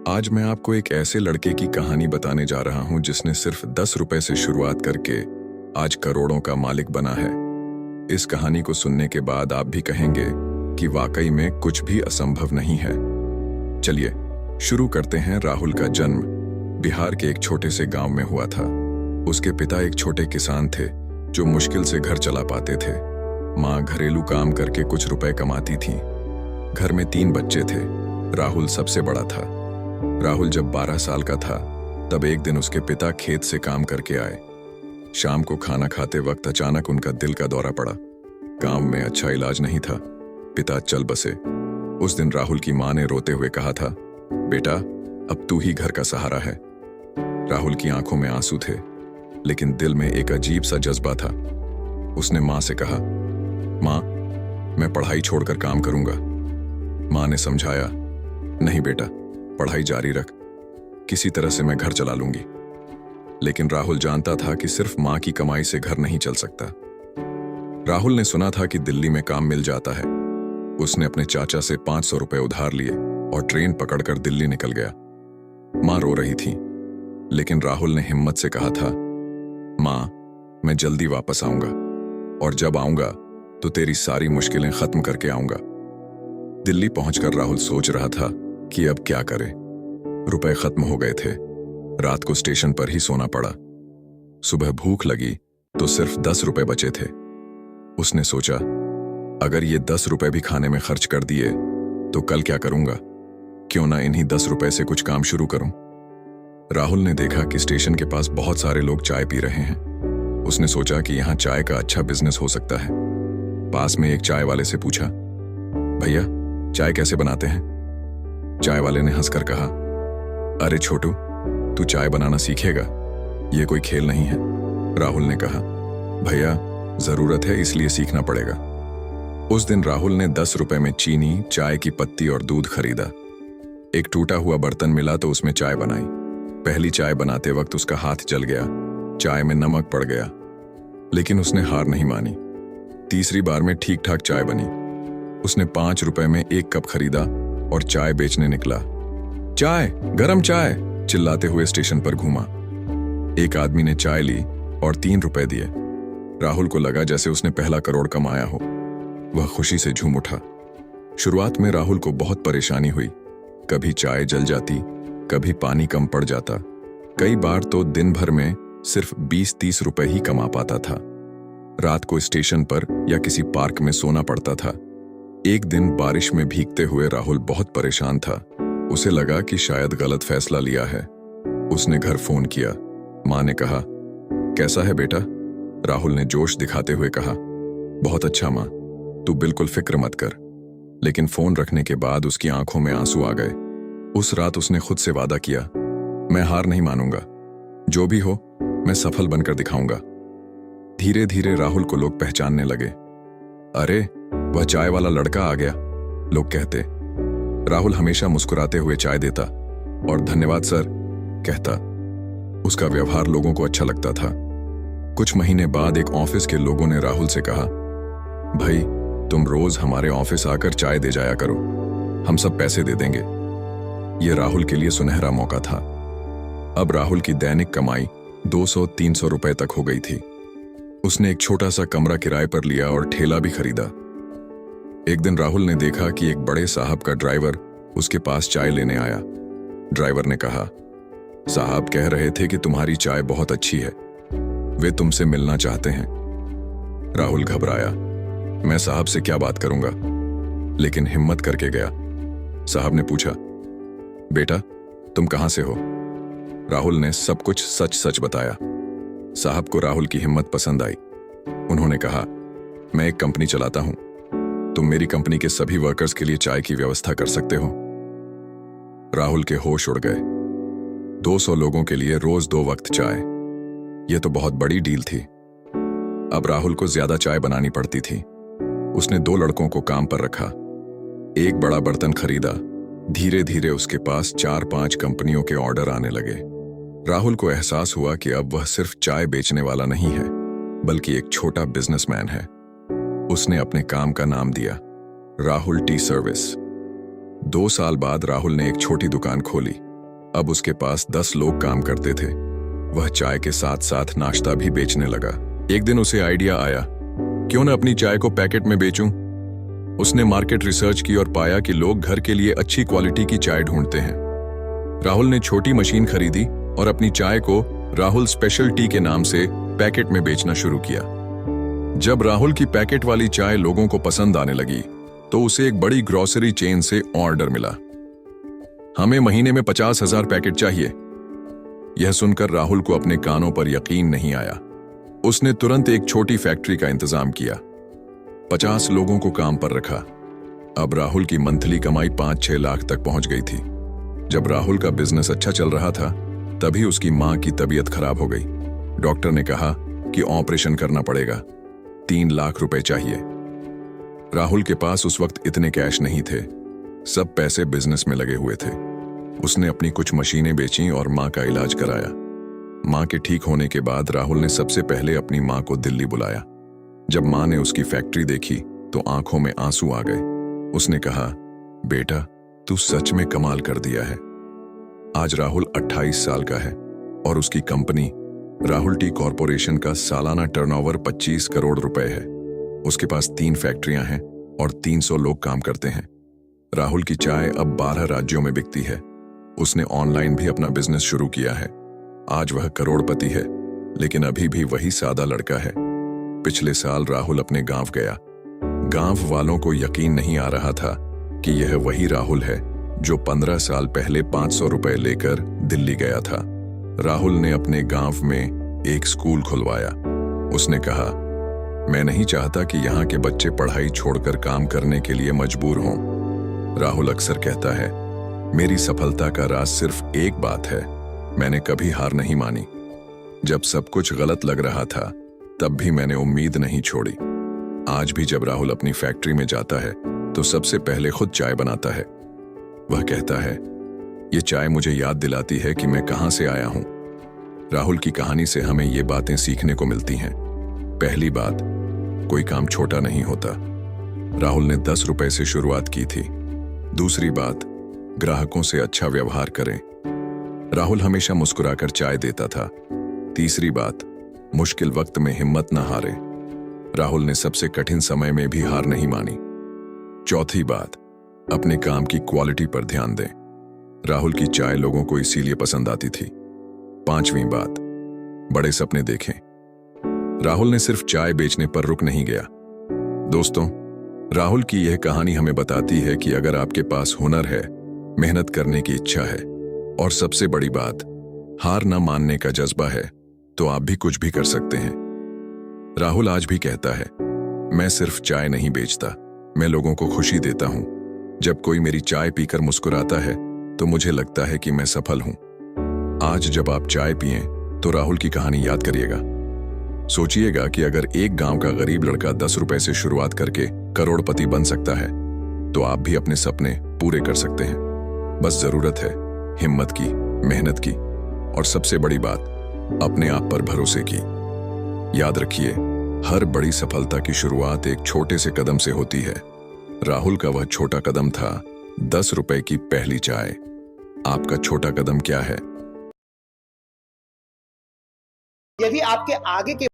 आज मैं आपको एक ऐसे लड़के की कहानी बताने जा रहा हूं जिसने सिर्फ 10 रुपए से शुरुआत करके आज करोड़ों का मालिक बना है। इस कहानी को सुनने के बाद आप भी कहेंगे कि वाकई में कुछ भी असंभव नहीं है। चलिए शुरू करते हैं। राहुल का जन्म बिहार के एक छोटे से गांव में हुआ था। उसके पिता एक छोटे किसान थे जो मुश्किल से घर चला पाते थे। माँ घरेलू काम करके कुछ रुपए कमाती थी। घर में 3 बच्चे थे। राहुल सबसे बड़ा था। राहुल जब 12 साल का था तब एक दिन उसके पिता खेत से काम करके आए। शाम को खाना खाते वक्त अचानक उनका दिल का दौरा पड़ा। गांव में अच्छा इलाज नहीं था। पिता चल बसे। उस दिन राहुल की मां ने रोते हुए कहा था, बेटा अब तू ही घर का सहारा है। राहुल की आंखों में आंसू थे लेकिन दिल में एक अजीब सा जज्बा था। उसने मां से कहा, मां मैं पढ़ाई छोड़कर काम करूंगा। मां ने समझाया, नहीं बेटा पढ़ाई जारी रख, किसी तरह से मैं घर चला लूंगी। लेकिन राहुल जानता था कि सिर्फ मां की कमाई से घर नहीं चल सकता। राहुल ने सुना था कि दिल्ली में काम मिल जाता है। उसने अपने चाचा से 500 रुपए उधार लिए और ट्रेन पकड़कर दिल्ली निकल गया। मां रो रही थी लेकिन राहुल ने हिम्मत से कहा था, मां मैं जल्दी वापस आऊंगा और जब आऊंगा तो तेरी सारी मुश्किलें खत्म करके आऊंगा। दिल्ली पहुंचकर राहुल सोच रहा था कि अब क्या करे। रुपए खत्म हो गए थे। रात को स्टेशन पर ही सोना पड़ा। सुबह भूख लगी तो सिर्फ 10 रुपए बचे थे। उसने सोचा, अगर ये 10 रुपए भी खाने में खर्च कर दिए तो कल क्या करूंगा? क्यों ना इन्हीं 10 रुपए से कुछ काम शुरू करूं। राहुल ने देखा कि स्टेशन के पास बहुत सारे लोग चाय पी रहे हैं। उसने सोचा कि यहां चाय का अच्छा बिजनेस हो सकता है। पास में एक चाय वाले से पूछा, भैया चाय कैसे बनाते हैं? चाय वाले ने हंसकर कहा, अरे छोटू तू चाय बनाना सीखेगा, ये कोई खेल नहीं है। राहुल ने कहा, भैया जरूरत है इसलिए सीखना पड़ेगा। उस दिन राहुल ने 10 रुपए में चीनी, चाय की पत्ती और दूध खरीदा। एक टूटा हुआ बर्तन मिला तो उसमें चाय बनाई। पहली चाय बनाते वक्त उसका हाथ जल गया। चाय में नमक पड़ गया लेकिन उसने हार नहीं मानी। तीसरी बार में ठीक ठाक चाय बनी। उसने 5 रुपए में 1 कप खरीदा और चाय बेचने निकला। चाय, गरम चाय चिल्लाते हुए स्टेशन पर घूमा। एक आदमी ने चाय ली और 3 रुपए दिए। राहुल को लगा जैसे उसने पहला करोड़ कमाया हो। वह खुशी से झूम उठा। शुरुआत में राहुल को बहुत परेशानी हुई। कभी चाय जल जाती, कभी पानी कम पड़ जाता। कई बार तो दिन भर में सिर्फ 20-30 रुपए ही कमा पाता था। रात को स्टेशन पर या किसी पार्क में सोना पड़ता था। एक दिन बारिश में भीगते हुए राहुल बहुत परेशान था। उसे लगा कि शायद गलत फैसला लिया है। उसने घर फोन किया। मां ने कहा, कैसा है बेटा? राहुल ने जोश दिखाते हुए कहा, बहुत अच्छा मां, तू बिल्कुल फिक्र मत कर। लेकिन फोन रखने के बाद उसकी आंखों में आंसू आ गए। उस रात उसने खुद से वादा किया, मैं हार नहीं मानूंगा, जो भी हो मैं सफल बनकर दिखाऊंगा। धीरे धीरे राहुल को लोग पहचानने लगे। अरे वह चाय वाला लड़का आ गया, लोग कहते। राहुल हमेशा मुस्कुराते हुए चाय देता और धन्यवाद सर कहता। उसका व्यवहार लोगों को अच्छा लगता था। कुछ महीने बाद एक ऑफिस के लोगों ने राहुल से कहा, भाई तुम रोज हमारे ऑफिस आकर चाय दे जाया करो, हम सब पैसे दे देंगे। यह राहुल के लिए सुनहरा मौका था। अब राहुल की दैनिक कमाई 200-300 रुपए तक हो गई थी। उसने एक छोटा सा कमरा किराए पर लिया और ठेला भी खरीदा। एक दिन राहुल ने देखा कि एक बड़े साहब का ड्राइवर उसके पास चाय लेने आया। ड्राइवर ने कहा, साहब कह रहे थे कि तुम्हारी चाय बहुत अच्छी है, वे तुमसे मिलना चाहते हैं। राहुल घबराया, मैं साहब से क्या बात करूंगा, लेकिन हिम्मत करके गया। साहब ने पूछा, बेटा तुम कहां से हो? राहुल ने सब कुछ सच सच बताया। साहब को राहुल की हिम्मत पसंद आई। उन्होंने कहा, मैं एक कंपनी चलाता हूं, तुम मेरी कंपनी के सभी वर्कर्स के लिए चाय की व्यवस्था कर सकते हो। राहुल के होश उड़ गए। 200 लोगों के लिए रोज 2 वक्त चाय, यह तो बहुत बड़ी डील थी। अब राहुल को ज्यादा चाय बनानी पड़ती थी। उसने 2 लड़कों को काम पर रखा। एक बड़ा बर्तन खरीदा। धीरे धीरे उसके पास 4-5 कंपनियों के ऑर्डर आने लगे। राहुल को एहसास हुआ कि अब वह सिर्फ चाय बेचने वाला नहीं है बल्कि एक छोटा बिजनेसमैन है। उसने अपने काम का नाम दिया, राहुल टी सर्विस। 2 साल बाद राहुल ने एक छोटी दुकान खोली। अब उसके पास 10 लोग काम करते थे। वह चाय के साथ साथ नाश्ता भी बेचने लगा। एक दिन उसे आइडिया आया, क्यों न अपनी चाय को पैकेट में बेचूं। उसने मार्केट रिसर्च की और पाया कि लोग घर के लिए अच्छी क्वालिटी की चाय ढूंढते हैं। राहुल ने छोटी मशीन खरीदी और अपनी चाय को राहुल स्पेशल टी के नाम से पैकेट में बेचना शुरू किया। जब राहुल की पैकेट वाली चाय लोगों को पसंद आने लगी तो उसे एक बड़ी ग्रोसरी चेन से ऑर्डर मिला, हमें महीने में 50,000 पैकेट चाहिए। यह सुनकर राहुल को अपने कानों पर यकीन नहीं आया। उसने तुरंत एक छोटी फैक्ट्री का इंतजाम किया, 50 लोगों को काम पर रखा। अब राहुल की मंथली कमाई 5-6 लाख तक पहुंच गई थी। जब राहुल का बिजनेस अच्छा चल रहा था तभी उसकी मां की तबीयत खराब हो गई। डॉक्टर ने कहा कि ऑपरेशन करना पड़ेगा, 3 लाख रुपए चाहिए। राहुल के पास उस वक्त इतने कैश नहीं थे, सब पैसे बिजनेस में लगे हुए थे। उसने अपनी कुछ मशीनें बेचीं और मां का इलाज कराया। मां के ठीक होने के बाद राहुल ने सबसे पहले अपनी मां को दिल्ली बुलाया। जब मां ने उसकी फैक्ट्री देखी तो आंखों में आंसू आ गए। उसने कहा, बेटा तू सच में कमाल कर दिया है। आज राहुल 28 साल का है और उसकी कंपनी राहुल टी कॉरपोरेशन का सालाना टर्नओवर 25 करोड़ रुपए है। उसके पास 3 फैक्ट्रियां हैं और 300 लोग काम करते हैं। राहुल की चाय अब 12 राज्यों में बिकती है। उसने ऑनलाइन भी अपना बिजनेस शुरू किया है। आज वह करोड़पति है, लेकिन अभी भी वही सादा लड़का है। पिछले साल राहुल अपने गांव गया। गांव वालों को यकीन नहीं आ रहा था कि यह वही राहुल है जो 15 साल पहले 500 रुपए लेकर दिल्ली गया था। राहुल ने अपने गांव में एक स्कूल खुलवाया। उसने कहा, मैं नहीं चाहता कि यहाँ के बच्चे पढ़ाई छोड़कर काम करने के लिए मजबूर हों। राहुल अक्सर कहता है, मेरी सफलता का राज सिर्फ एक बात है, मैंने कभी हार नहीं मानी। जब सब कुछ गलत लग रहा था तब भी मैंने उम्मीद नहीं छोड़ी। आज भी जब राहुल अपनी फैक्ट्री में जाता है तो सबसे पहले खुद चाय बनाता है। वह कहता है, ये चाय मुझे याद दिलाती है कि मैं कहां से आया हूं। राहुल की कहानी से हमें ये बातें सीखने को मिलती हैं। पहली बात, कोई काम छोटा नहीं होता। राहुल ने 10 रुपए से शुरुआत की थी। दूसरी बात, ग्राहकों से अच्छा व्यवहार करें। राहुल हमेशा मुस्कुराकर चाय देता था। तीसरी बात, मुश्किल वक्त में हिम्मत न हारें। राहुल ने सबसे कठिन समय में भी हार नहीं मानी। चौथी बात, अपने काम की क्वालिटी पर ध्यान दें। राहुल की चाय लोगों को इसीलिए पसंद आती थी। पांचवी बात, बड़े सपने देखें। राहुल ने सिर्फ चाय बेचने पर रुक नहीं गया। दोस्तों, राहुल की यह कहानी हमें बताती है कि अगर आपके पास हुनर है, मेहनत करने की इच्छा है और सबसे बड़ी बात, हार न मानने का जज्बा है, तो आप भी कुछ भी कर सकते हैं। राहुल आज भी कहता है, मैं सिर्फ चाय नहीं बेचता, मैं लोगों को खुशी देता हूं। जब कोई मेरी चाय पीकर मुस्कुराता है तो मुझे लगता है कि मैं सफल हूं। आज जब आप चाय पिएं तो राहुल की कहानी याद करिएगा। सोचिएगा कि अगर एक गांव का गरीब लड़का 10 रुपए से शुरुआत करके करोड़पति बन सकता है तो आप भी अपने सपने पूरे कर सकते हैं। बस जरूरत है हिम्मत की, मेहनत की और सबसे बड़ी बात, अपने आप पर भरोसे की। याद रखिए, हर बड़ी सफलता की शुरुआत एक छोटे से कदम से होती है। राहुल का वह छोटा कदम था 10 रुपए की पहली चाय। आपका छोटा कदम क्या है? यदि आपके आगे के